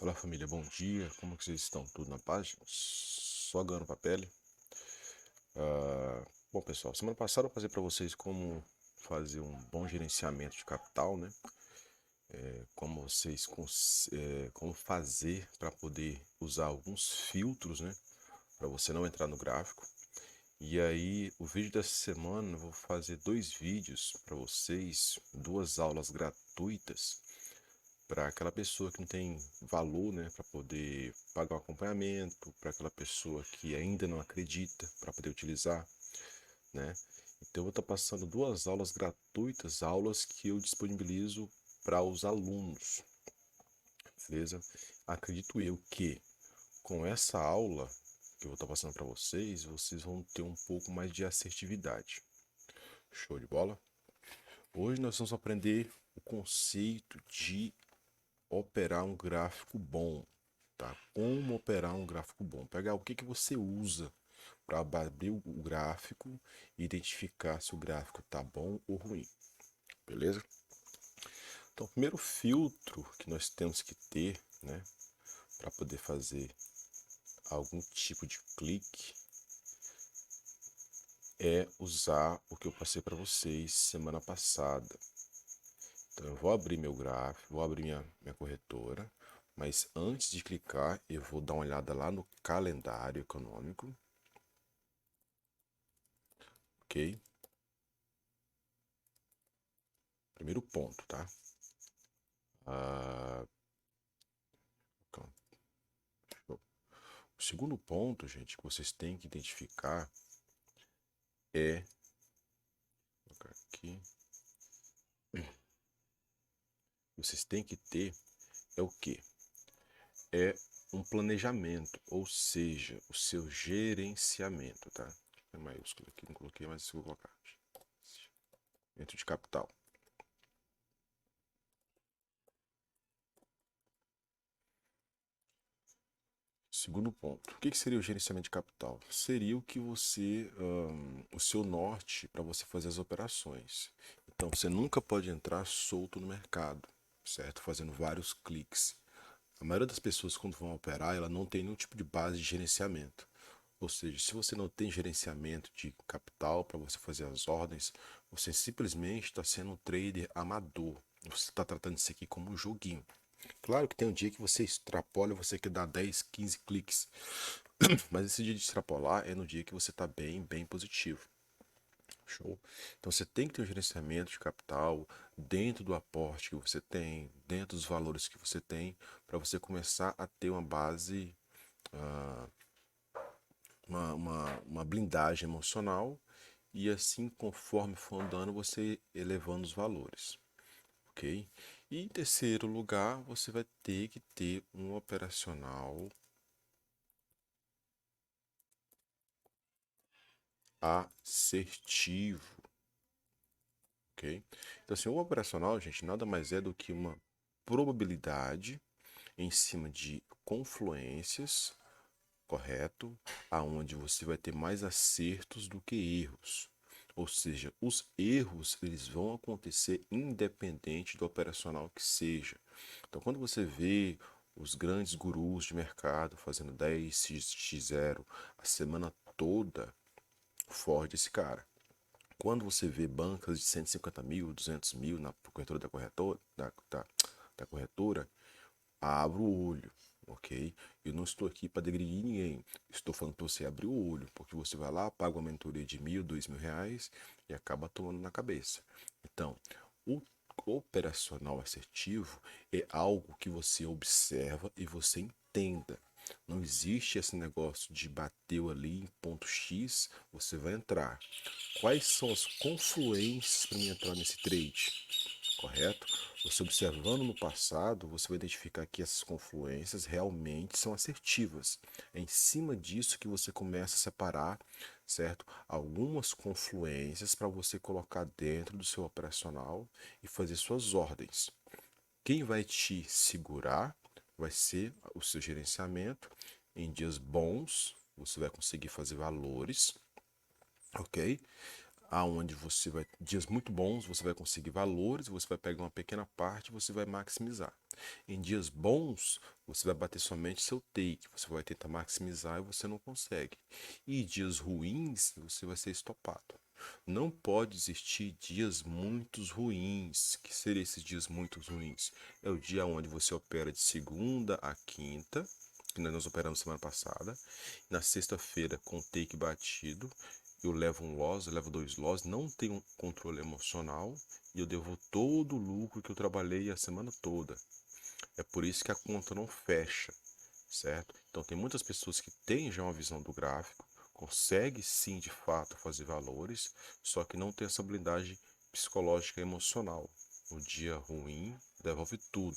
Olá família, bom dia, como que vocês estão? Tudo na paz? Só ganhando pra pele. Bom pessoal, semana passada eu passei para vocês como fazer um bom gerenciamento de capital, né? Como fazer para poder usar alguns filtros, né? Para você não entrar no gráfico. E aí, o vídeo dessa semana eu vou fazer dois vídeos para vocês, duas aulas gratuitas para aquela pessoa que não tem valor, né, para poder pagar o acompanhamento, para aquela pessoa que ainda não acredita, para poder utilizar, né? Então eu vou estar passando duas aulas gratuitas, aulas que eu disponibilizo para os alunos, beleza? Acredito eu que com essa aula que eu vou estar passando para vocês, vocês vão ter um pouco mais de assertividade. Show de bola? Hoje nós vamos aprender o conceito de operar um gráfico bom, tá? Como operar um gráfico bom. Pegar o que que você usa para abrir o gráfico e identificar se o gráfico tá bom ou ruim, beleza? Então, o primeiro filtro que nós temos que ter, né, para poder fazer algum tipo de clique é usar o que eu passei para vocês semana passada. Então, eu vou abrir meu gráfico, vou abrir minha corretora, mas antes de clicar, eu vou dar uma olhada lá no calendário econômico, ok? Primeiro ponto, tá? Ah, então, o segundo ponto, gente, que vocês têm que identificar é, vou colocar aqui, vocês têm que ter é o quê? É um planejamento, ou seja, o seu gerenciamento, tá? É maiúsculo aqui, não coloquei, mas eu vou colocar. Dentro de capital. Segundo ponto, o que seria o gerenciamento de capital? Seria o que você, o seu norte para você fazer as operações. Então, você nunca pode entrar solto no mercado, certo? Fazendo vários cliques. A maioria das pessoas, quando vão operar, ela não tem nenhum tipo de base de gerenciamento. Ou seja, se você não tem gerenciamento de capital para você fazer as ordens, você simplesmente está sendo um trader amador. Você está tratando isso aqui como um joguinho. Claro que tem um dia que você extrapola e você quer dar 10, 15 cliques. Mas esse dia de extrapolar é no dia que você está bem positivo. Show? Então você tem que ter um gerenciamento de capital dentro do aporte que você tem, dentro dos valores que você tem, para você começar a ter uma base, ah, uma blindagem emocional e assim, conforme for andando, você elevando os valores. Ok? E em terceiro lugar, você vai ter que ter um operacional assertivo, ok? Então, assim, o operacional, gente, nada mais é do que uma probabilidade em cima de confluências, correto? Aonde você vai ter mais acertos do que erros. Ou seja, os erros eles vão acontecer independente do operacional que seja. Então, quando você vê os grandes gurus de mercado fazendo 10x0 a semana toda, forde esse cara. Quando você vê bancas de 150 mil, 200 mil na corretora da corretora, abra o olho, ok? Eu não estou aqui para degredir ninguém. Estou falando para você abrir o olho, porque você vai lá, paga uma mentoria de 1.000, 2.000 reais e acaba tomando na cabeça. Então, o operacional assertivo é algo que você observa e você entenda. Não existe esse negócio de bateu ali em ponto X, você vai entrar. Quais são as confluências para mim entrar nesse trade? Correto? Você observando no passado, você vai identificar que essas confluências realmente são assertivas. É em cima disso que você começa a separar, certo? Algumas confluências para você colocar dentro do seu operacional e fazer suas ordens. Quem vai te segurar vai ser o seu gerenciamento. Em dias bons, você vai conseguir fazer valores, ok? Aonde você vai, dias muito bons, você vai conseguir valores, você vai pegar uma pequena parte e você vai maximizar. Em dias bons, você vai bater somente seu take, você vai tentar maximizar e você não consegue. E em dias ruins, você vai ser estopado. Não pode existir dias muito ruins. Que seriam esses dias muito ruins? É o dia onde você opera de segunda a quinta, que nós operamos semana passada. Na sexta-feira, com take batido, eu levo um loss, eu levo 2 loss, não tenho controle emocional e eu devo todo o lucro que eu trabalhei a semana toda. É por isso que a conta não fecha, certo? Então tem muitas pessoas que têm já uma visão do gráfico, consegue sim de fato fazer valores, só que não tem essa habilidade psicológica e emocional. O dia ruim devolve tudo.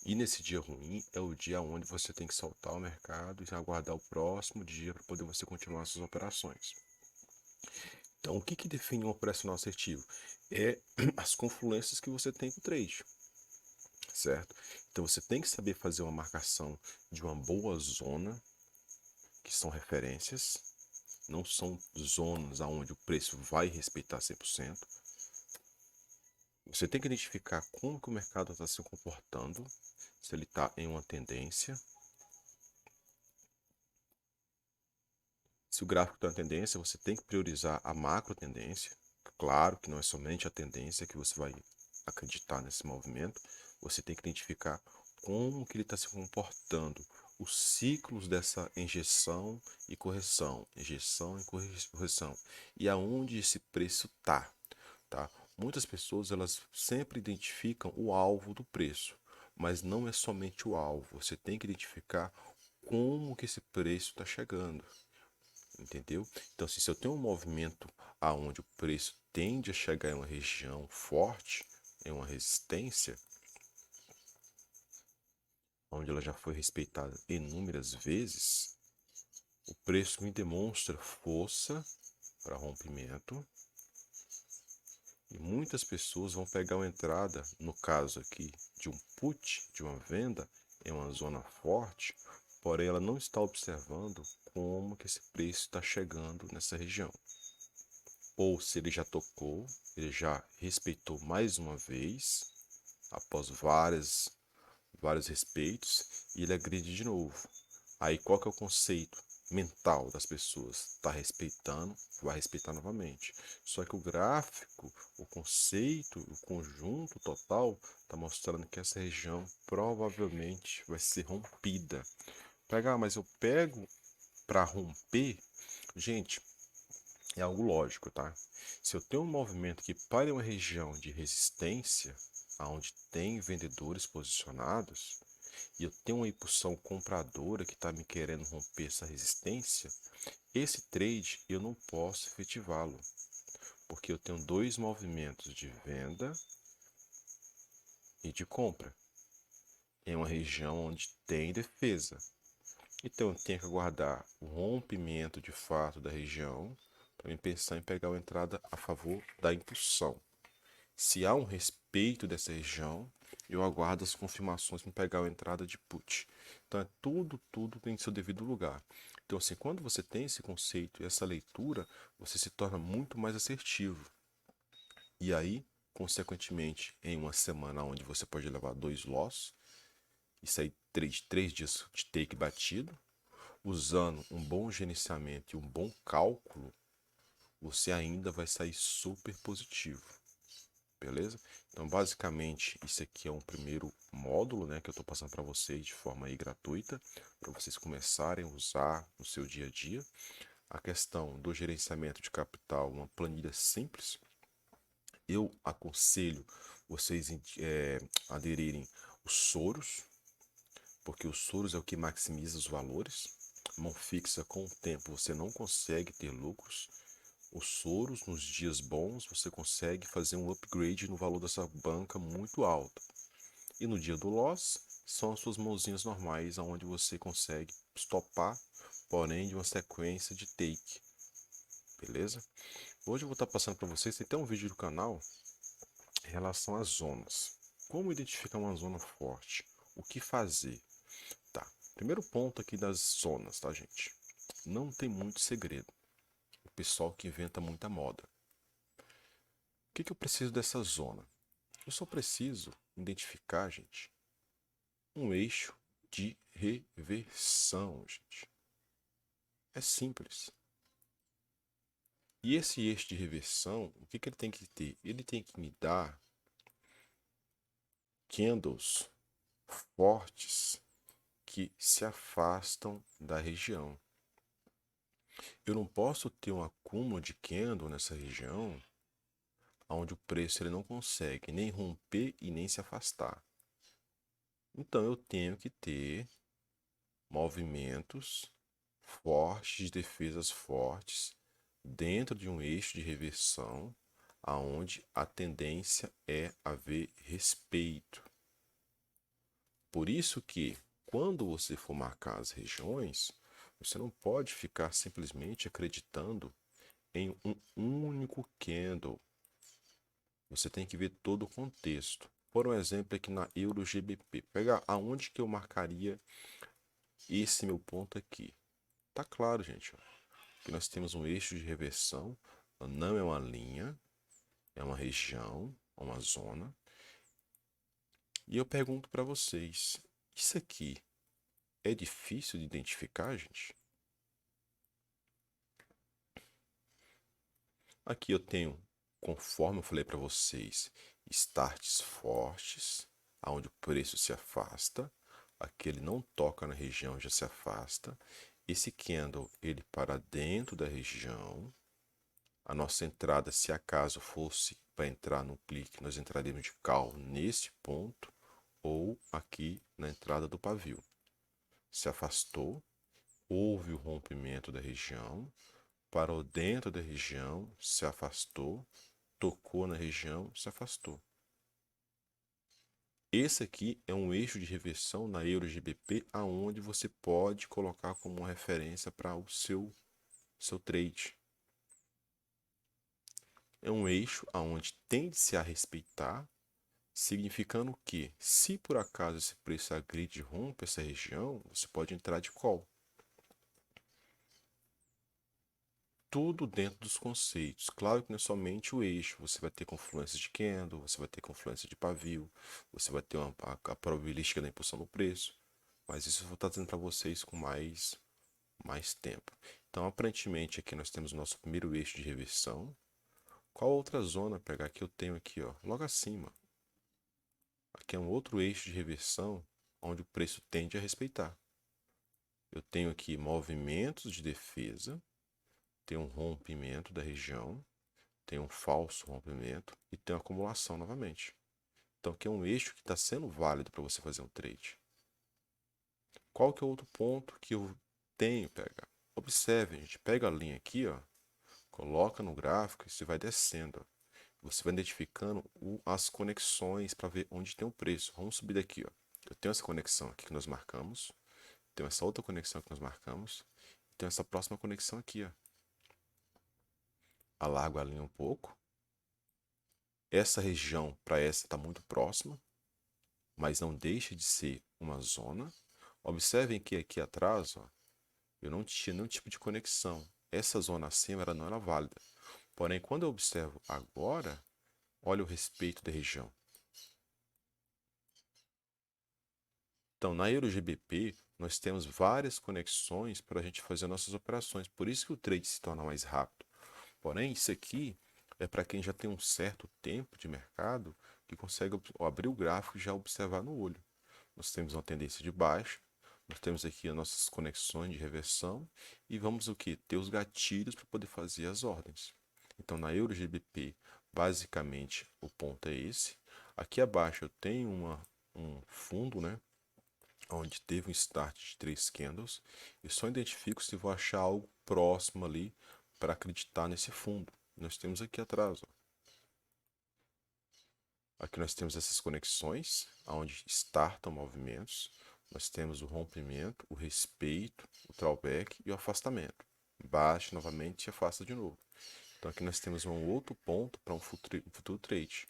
E nesse dia ruim é o dia onde você tem que soltar o mercado e aguardar o próximo dia para poder você continuar suas operações. Então, o que, que define um operacional assertivo? É as confluências que você tem com o trade, certo? Então, você tem que saber fazer uma marcação de uma boa zona, que são referências, não são zonas aonde o preço vai respeitar 100%. Você tem que identificar como que o mercado está se comportando, se ele está em uma tendência. Se o gráfico está em tendência, você tem que priorizar a macro tendência. Claro que não é somente a tendência que você vai acreditar nesse movimento, você tem que identificar como que ele está se comportando, os ciclos dessa injeção e correção, e aonde esse preço tá? Muitas pessoas elas sempre identificam o alvo do preço, mas não é somente o alvo, você tem que identificar como que esse preço está chegando. Entendeu? Então, se eu tenho um movimento aonde o preço tende a chegar em uma região forte, em uma resistência, onde ela já foi respeitada inúmeras vezes, o preço me demonstra força para rompimento. E muitas pessoas vão pegar uma entrada, no caso aqui, de um put, de uma venda, em uma zona forte, porém ela não está observando como que esse preço está chegando nessa região. Ou se ele já tocou, ele já respeitou mais uma vez, após vários respeitos, e ele agride de novo. Aí qual que é o conceito mental das pessoas? Está respeitando, vai respeitar novamente. Só que o gráfico, o conceito, o conjunto total está mostrando que essa região provavelmente vai ser rompida. Mas eu pego para romper, gente, é algo lógico, tá? Se eu tenho um movimento que para em uma região de resistência, onde tem vendedores posicionados, e eu tenho uma impulsão compradora que está me querendo romper essa resistência, esse trade eu não posso efetivá-lo, porque eu tenho dois movimentos de venda e de compra em uma região onde tem defesa. Então eu tenho que aguardar o rompimento de fato da região para pensar em pegar uma entrada a favor da impulsão. Se há um respeito dessa região, eu aguardo as confirmações para pegar a entrada de put. Então, tudo tem seu devido lugar. Então, assim, quando você tem esse conceito e essa leitura, você se torna muito mais assertivo. E aí, consequentemente, em uma semana onde você pode levar 2 loss e sair três dias de take batido, usando um bom gerenciamento e um bom cálculo, você ainda vai sair super positivo. Beleza? Então, basicamente, isso aqui é um primeiro módulo, né, que eu estou passando para vocês de forma aí gratuita, para vocês começarem a usar no seu dia a dia. A questão do gerenciamento de capital, uma planilha simples. Eu aconselho vocês aderirem os Soros, porque os Soros é o que maximiza os valores. Mão fixa, com o tempo, você não consegue ter lucros. Os Soros, nos dias bons, você consegue fazer um upgrade no valor dessa banca muito alto. E no dia do loss, são as suas mãozinhas normais, onde você consegue stopar, porém de uma sequência de take. Beleza? Hoje eu vou estar passando para vocês, tem até um vídeo do canal em relação às zonas. Como identificar uma zona forte? O que fazer? Tá, primeiro ponto aqui das zonas, tá, gente? Não tem muito segredo. O pessoal que inventa muita moda. O que eu preciso dessa zona? Eu só preciso identificar, gente, um eixo de reversão, gente. É simples. E esse eixo de reversão, o que ele tem que ter? Ele tem que me dar candles fortes que se afastam da região. Eu não posso ter um acúmulo de candle nessa região onde o preço ele não consegue nem romper e nem se afastar. Então eu tenho que ter movimentos fortes, defesas fortes, dentro de um eixo de reversão, aonde a tendência é haver respeito. Por isso que, quando você for marcar as regiões, você não pode ficar simplesmente acreditando em um único candle. Você tem que ver todo o contexto. Por um exemplo aqui na EURO-GBP, pegar aonde que eu marcaria esse meu ponto aqui. Tá claro, gente, ó, que nós temos um eixo de reversão, não é uma linha, é uma região, uma zona. E eu pergunto para vocês, isso aqui é difícil de identificar, gente? Aqui eu tenho, conforme eu falei para vocês, starts fortes, aonde o preço se afasta, aqui ele não toca na região, já se afasta. Esse candle, ele para dentro da região. A nossa entrada, se acaso fosse para entrar no clique, nós entraríamos de call nesse ponto ou aqui na entrada do pavio. Se afastou, houve o rompimento da região, parou dentro da região, se afastou, tocou na região, se afastou. Esse aqui é um eixo de reversão na EURO-GBP, aonde você pode colocar como uma referência para o seu trade. É um eixo aonde tende-se a respeitar, significando que, se por acaso esse preço agride e rompe essa região, você pode entrar de call. Tudo dentro dos conceitos. Claro que não é somente o eixo, você vai ter confluência de candle, você vai ter confluência de pavio, você vai ter a probabilística da impulsão do preço, mas isso eu vou estar dizendo para vocês com mais tempo. Então, aparentemente, aqui nós temos o nosso primeiro eixo de reversão. Qual outra zona pegar que eu tenho aqui, ó, logo acima? Aqui é um outro eixo de reversão, onde o preço tende a respeitar. Eu tenho aqui movimentos de defesa, tem um rompimento da região, tem um falso rompimento e tem uma acumulação novamente. Então aqui é um eixo que está sendo válido para você fazer um trade. Qual que é o outro ponto que eu tenho pegar? Observe, a gente pega a linha aqui, ó, coloca no gráfico e você vai descendo. Ó. Você vai identificando as conexões para ver onde tem o preço. Vamos subir daqui, ó. Eu tenho essa conexão aqui que nós marcamos, tenho essa outra conexão que nós marcamos, tenho essa próxima conexão aqui, ó. Alargo a linha um pouco. Essa região para essa está muito próxima, mas não deixa de ser uma zona. Observem que aqui atrás, ó, eu não tinha nenhum tipo de conexão. Essa zona acima ela não era válida. Porém, quando eu observo agora, olha o respeito da região. Então, na EURO-GBP, nós temos várias conexões para a gente fazer nossas operações. Por isso que o trade se torna mais rápido. Porém, isso aqui é para quem já tem um certo tempo de mercado, que consegue abrir o gráfico e já observar no olho. Nós temos uma tendência de baixa, nós temos aqui as nossas conexões de reversão e vamos o que? Ter os gatilhos para poder fazer as ordens. Então, na EURO-GBP, basicamente, o ponto é esse. Aqui abaixo eu tenho um fundo, né? Onde teve um start de 3 candles, e só identifico se vou achar algo próximo ali para acreditar nesse fundo. Nós temos aqui atrás, ó. Aqui nós temos essas conexões, onde startam movimentos. Nós temos o rompimento, o respeito, o drawback e o afastamento. Baixa novamente e afasta de novo. Então aqui nós temos um outro ponto para um futuro trade.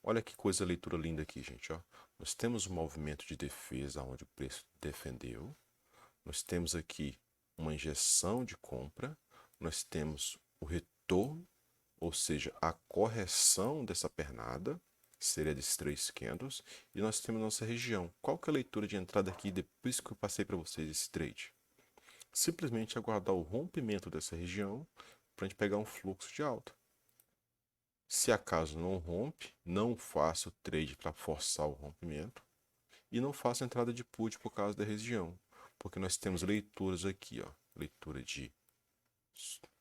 Olha que coisa leitura linda aqui, gente. Ó. Nós temos um movimento de defesa onde o preço defendeu. Nós temos aqui uma injeção de compra. Nós temos o retorno, ou seja, a correção dessa pernada. seria desses 3 candles, e nós temos nossa região. Qual que é a leitura de entrada aqui depois que eu passei para vocês esse trade? Simplesmente aguardar o rompimento dessa região para a gente pegar um fluxo de alta. Se acaso não rompe, não faça o trade para forçar o rompimento e não faça entrada de put por causa da região, porque nós temos leituras aqui, ó, leitura de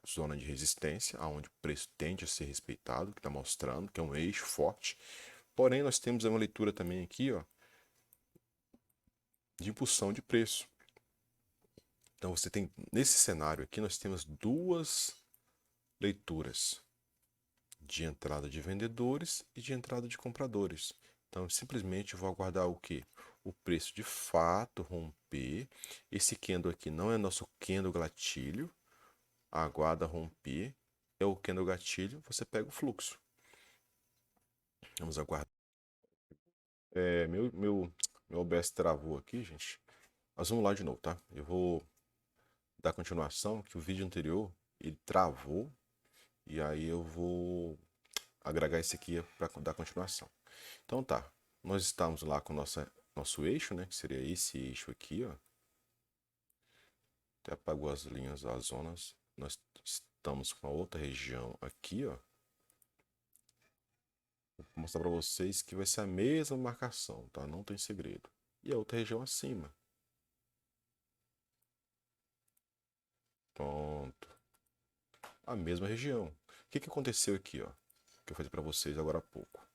zona de resistência, aonde o preço tende a ser respeitado, que está mostrando que é um eixo forte. Porém, nós temos uma leitura também aqui, ó, de impulsão de preço. Então, você tem nesse cenário aqui nós temos duas leituras de entrada de vendedores e de entrada de compradores. Então, simplesmente vou aguardar o que? O preço de fato romper. Esse candle aqui não é nosso candle gatilho. Aguarda romper. É o candle gatilho, você pega o fluxo. Vamos aguardar. Meu OBS travou aqui, gente. Nós vamos lá de novo, tá? Eu vou dar continuação, que o vídeo anterior ele travou. E aí eu vou agregar esse aqui para dar continuação. Então tá, nós estamos lá com nosso eixo, né? Que seria esse eixo aqui, ó. Até apagou as linhas, as zonas. Nós estamos com a outra região aqui, ó. Vou mostrar para vocês que vai ser a mesma marcação, tá? Não tem segredo. E a outra região acima. Pronto. A mesma região. O que aconteceu aqui, ó? Que eu falei para vocês agora há pouco.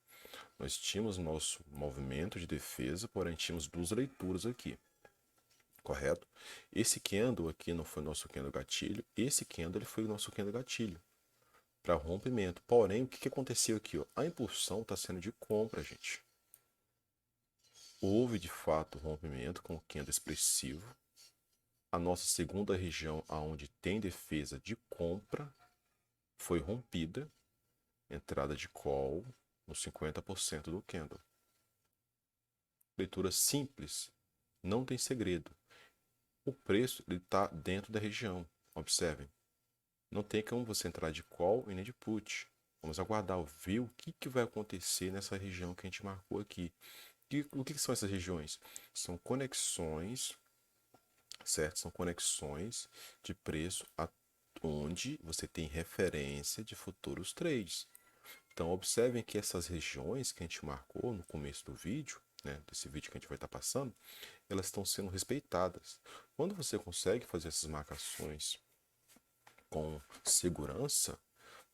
Nós tínhamos nosso movimento de defesa, porém tínhamos duas leituras aqui. Correto? Esse candle aqui não foi nosso candle gatilho. Esse candle ele foi o nosso candle gatilho para rompimento. Porém, o que aconteceu aqui? Ó? A impulsão está sendo de compra, gente. Houve de fato rompimento com o candle expressivo. A nossa segunda região, aonde tem defesa de compra, foi rompida. Entrada de call no 50% do candle. Leitura simples, não tem segredo. O preço está dentro da região. Observem. Não tem como você entrar de call e nem de put. Vamos aguardar, ver o que vai acontecer nessa região que a gente marcou aqui. O que são essas regiões? São conexões, certo? São conexões de preço onde você tem referência de futuros trades. Então, observem que essas regiões que a gente marcou no começo do vídeo, né, desse vídeo que a gente vai estar passando, elas estão sendo respeitadas. Quando você consegue fazer essas marcações com segurança,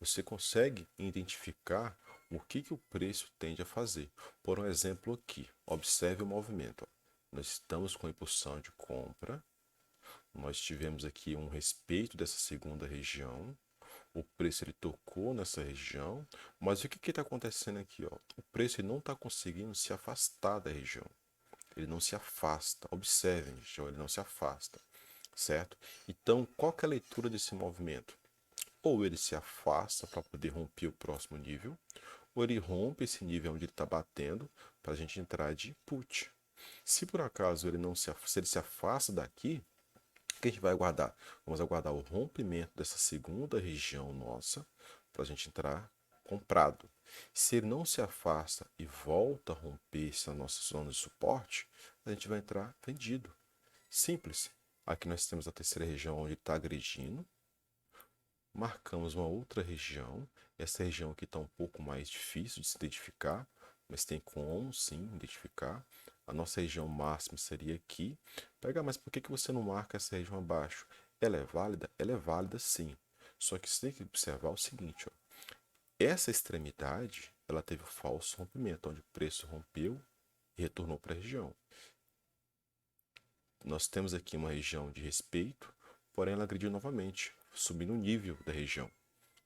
você consegue identificar o que o preço tende a fazer. Por um exemplo aqui, observe o movimento. Nós estamos com a impulsão de compra, nós tivemos aqui um respeito dessa segunda região, o preço ele tocou nessa região, mas o que está acontecendo aqui? Ó? O preço ele não está conseguindo se afastar da região. Ele não se afasta. Observem, gente, ele não se afasta, certo? Então, qual que é a leitura desse movimento? Ou ele se afasta para poder romper o próximo nível, ou ele rompe esse nível onde ele está batendo para a gente entrar de put. Se por acaso ele não se, se ele se afasta daqui, o que a gente vai aguardar? Vamos aguardar o rompimento dessa segunda região nossa para a gente entrar comprado. Se ele não se afasta e volta a romper essa nossa zona de suporte, a gente vai entrar vendido. Simples. Aqui nós temos a terceira região onde está agredindo. Marcamos uma outra região. Essa região aqui está um pouco mais difícil de se identificar, mas tem como sim identificar. A nossa região máxima seria aqui. Pega, mas por que você não marca essa região abaixo? Ela é válida? Ela é válida sim. Só que você tem que observar o seguinte, ó. Essa extremidade, ela teve o falso rompimento, onde o preço rompeu e retornou para a região. Nós temos aqui uma região de respeito, porém ela agrediu novamente, subindo o nível da região.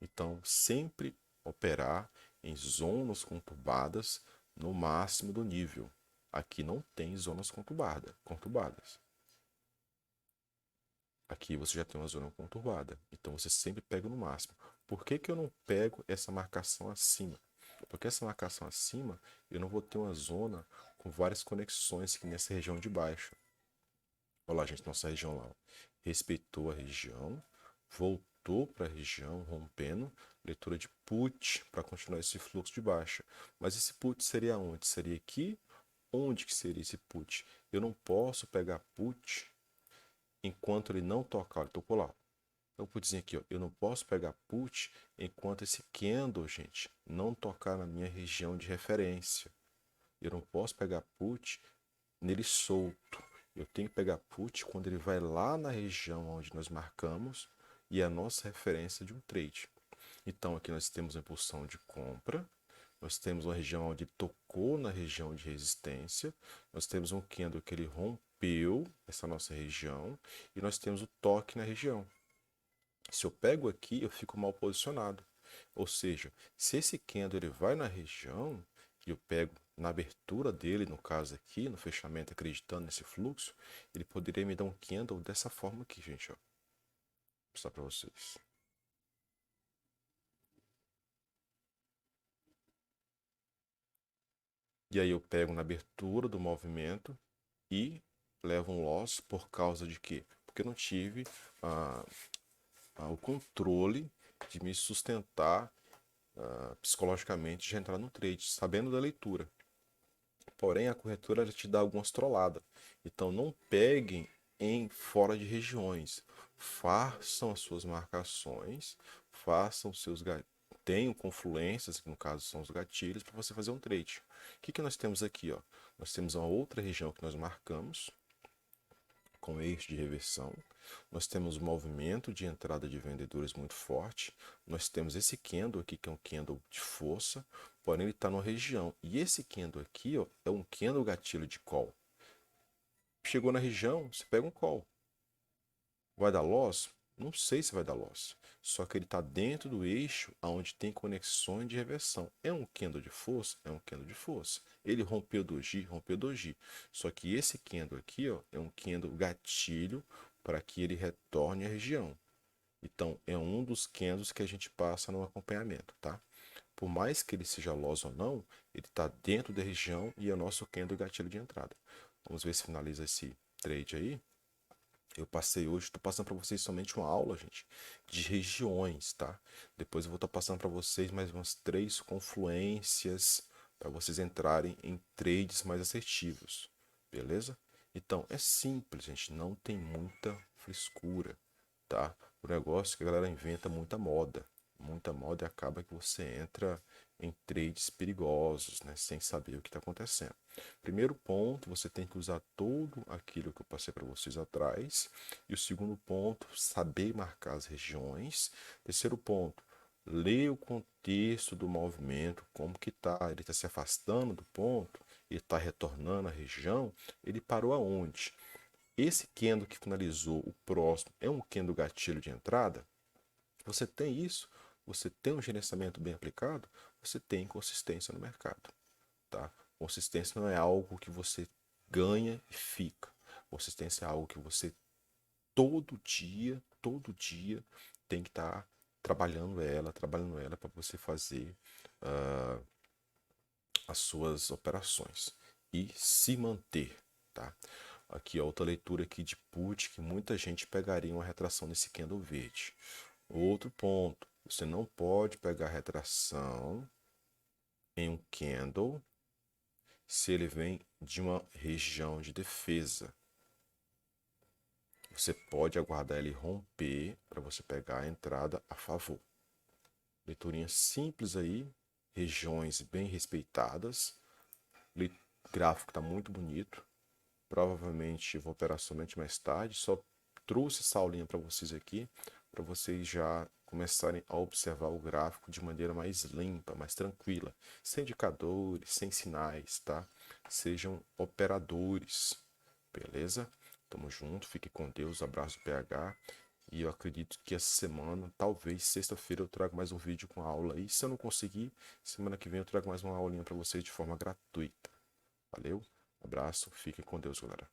Então, sempre operar em zonas conturbadas no máximo do nível. Aqui não tem zonas conturbadas. Aqui você já tem uma zona conturbada. Então, você sempre pega no máximo. Por que eu não pego essa marcação acima? Porque essa marcação acima, eu não vou ter uma zona com várias conexões aqui nessa região de baixo. Olha lá, gente, nossa região lá. Ó. Respeitou a região, voltou voltou para a região, rompendo, leitura de put para continuar esse fluxo de baixa. Mas esse put seria onde? Seria aqui? Onde que seria esse put? Eu não posso pegar put enquanto ele não tocar. Ele tocou lá. Então, putzinho aqui, ó, eu não posso pegar put enquanto esse candle, gente, não tocar na minha região de referência. Eu não posso pegar put nele solto. Eu tenho que pegar put quando ele vai lá na região onde nós marcamos e é a nossa referência de um trade. Então, aqui nós temos a impulsão de compra, nós temos uma região onde tocou na região de resistência, nós temos um candle que ele rompeu essa nossa região e nós temos o toque na região. Se eu pego aqui, eu fico mal posicionado. Ou seja, se esse candle ele vai na região e eu pego na abertura dele, no caso aqui, no fechamento, acreditando nesse fluxo, ele poderia me dar um candle dessa forma aqui, gente. Ó. Vou mostrar para vocês. E aí eu pego na abertura do movimento e levo um loss por causa de quê? Porque eu não tive o controle de me sustentar psicologicamente de entrar no trade, sabendo da leitura. Porém, a corretora ela te dá algumas trolladas. Então, não peguem em fora de regiões. Façam as suas marcações, façam seus tenham confluências, que no caso são os gatilhos, para você fazer um trade. O que nós temos aqui? Ó? Nós temos uma outra região que nós marcamos com eixo de reversão. Nós temos um movimento de entrada de vendedores muito forte. Nós temos esse candle aqui, que é um candle de força, porém ele está numa região. E esse candle aqui ó, é um candle gatilho de call. Chegou na região, você pega um call. Vai dar loss? Não sei se vai dar loss. Só que ele está dentro do eixo onde tem conexões de reversão. É um candle de força? É um candle de força. Ele rompeu doji? Rompeu doji. Só que esse candle aqui ó, é um candle gatilho para que ele retorne à região. Então, é um dos candles que a gente passa no acompanhamento, tá? Por mais que ele seja loss ou não, ele está dentro da região e é o nosso candle gatilho de entrada. Vamos ver se finaliza esse trade aí. Eu passei hoje, estou passando para vocês somente uma aula, gente, de regiões, tá? Depois eu vou estar passando para vocês mais umas 3 confluências para vocês entrarem em trades mais assertivos, beleza? Então, é simples, gente, não tem muita frescura, tá? O negócio é que a galera inventa muita moda e acaba que você entra em trades perigosos, né, sem saber o que está acontecendo. Primeiro ponto, você tem que usar tudo aquilo que eu passei para vocês atrás. E o segundo ponto, saber marcar as regiões. Terceiro ponto, ler o contexto do movimento, como que tá, ele está se afastando do ponto, ele está retornando à região, ele parou aonde? Esse candle que finalizou o próximo é um candle gatilho de entrada? Você tem isso, você tem um gerenciamento bem aplicado, você tem consistência no mercado, tá? Consistência não é algo que você ganha e fica. Consistência é algo que você todo dia tem que estar trabalhando ela para você fazer as suas operações e se manter, tá? Aqui, ó, outra leitura aqui de put que muita gente pegaria uma retração nesse candle verde. Outro ponto, você não pode pegar retração em um candle se ele vem de uma região de defesa. Você pode aguardar ele romper para você pegar a entrada a favor. Leiturinha simples aí, regiões bem respeitadas. O gráfico está muito bonito. Provavelmente vou operar somente mais tarde. Só trouxe essa aulinha para vocês aqui, para vocês já começarem a observar o gráfico de maneira mais limpa, mais tranquila, sem indicadores, sem sinais, tá? Sejam operadores, beleza? Tamo junto, fique com Deus, abraço do PH. E eu acredito que essa semana, talvez sexta-feira, eu trago mais um vídeo com aula aí. Se eu não conseguir, semana que vem eu trago mais uma aulinha para vocês de forma gratuita. Valeu, abraço, fiquem com Deus, galera.